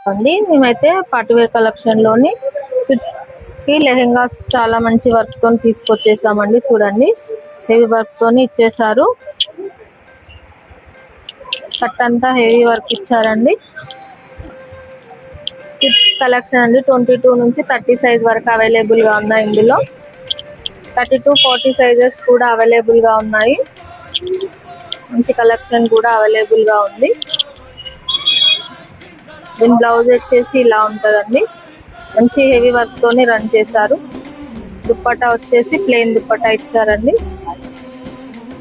అండి మేమైతే party wear collection లోని కిడ్స్ కి లెహెంగాస్ చాలా మంచి వర్క్ తో తీసుకొచ్చేసామండి. చూడండి హెవీ వర్క్ తోని ఇచ్చేసారు. కట్ అంతా హెవీ వర్క్ ఇచ్చారండి. కిడ్స్ కలెక్షన్ అండి 22 నుంచి 30 సైజ్ వరకు అవైలబుల్ గా ఉన్నాయి. ఇందులో 32-40 సైజెస్ కూడా అవైలబుల్ గా ఉన్నాయి. మంచి కలెక్షన్ కూడా అవైలబుల్ గా ఉంది. దీని బ్లౌజ్ వచ్చేసి ఇలా ఉంటుందండి. మంచి హెవీ వర్క్ తోని రన్ చేశారు. దుప్పట్టా వచ్చేసి ప్లెయిన్ దుప్పట్టా ఇచ్చారండి.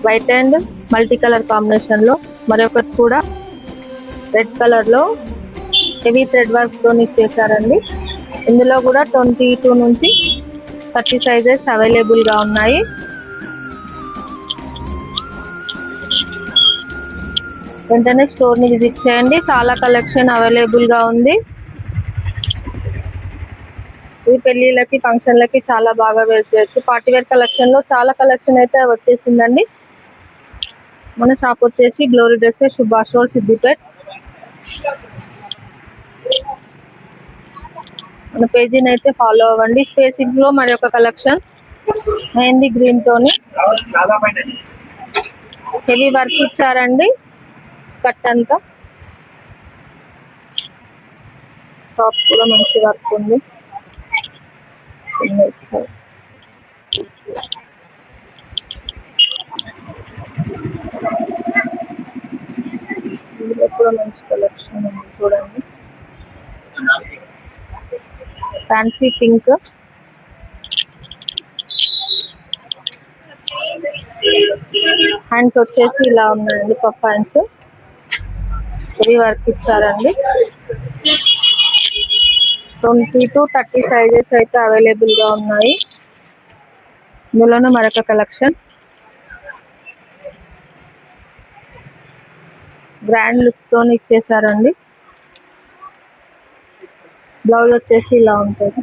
White and multi colour combination లో, మరొకటి కూడా రెడ్ కలర్ లో హెవీ థ్రెడ్ వర్క్ తోని ఇచ్చేసారండి. ఇందులో కూడా 22 నుంచి 30 సైజెస్ అవైలబుల్ గా ఉన్నాయి. వెంటనే స్టోర్ ని విజిట్ చేయండి. చాలా కలెక్షన్ అవైలబుల్ గా ఉంది. ఈ పెళ్లిళ్ళకి ఫంక్షన్లకి చాలా బాగా వేర్ చేయొచ్చు. పార్టీవేర్ కలెక్షన్ లో చాలా కలెక్షన్ అయితే వచ్చేసిందండి. మన షాప్ వచ్చేసి glory dresses, Subhash road, Siddipet. మన పేజీని అయితే ఫాలో అవ్వండి. స్పేసింగ్ లో మరి ఒక కలెక్షన్ మెహందీ గ్రీన్ తోని హెవీ వర్క్ ఇచ్చారండి. కట్ అంతా టాప్ కూడా మంచి వర్క్ ఉంది. ఇందులో కూడా మంచి కలెక్షన్ ఉంది చూడండి. ఫ్యాన్సీ పింక్, హ్యాండ్స్ వచ్చేసి ఇలా ఉన్నాయండి. పఫ్ హ్యాండ్స్ హెవీ వర్క్ ఇచ్చారండి. 20-30 సైజెస్ అయితే అవైలబుల్ గా ఉన్నాయి. ఇందులోనే మరొక కలెక్షన్ గ్రాండ్ లుక్ తోని ఇచ్చేసారండి. బ్లౌజ్ వచ్చేసి ఇలా ఉంటుంది.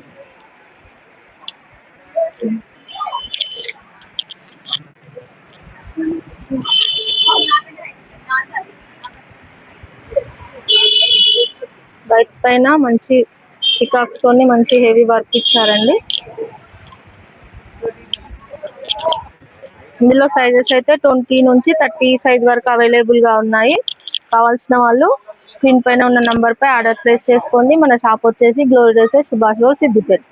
వైట్ పైన మంచి పికాక్స్ తోని మంచి హెవీ వర్క్ ఇచ్చారండి. ఇందులో సైజెస్ అయితే 20 నుంచి 30 సైజ్ వరకు అవైలబుల్ గా ఉన్నాయి. కావాల్సిన వాళ్ళు స్క్రీన్ పైన ఉన్న నంబర్ పై ఆర్డర్ ప్లేస్ చేసుకోండి. మన షాప్ వచ్చేసి glory dresses, Subhash road, Siddipet.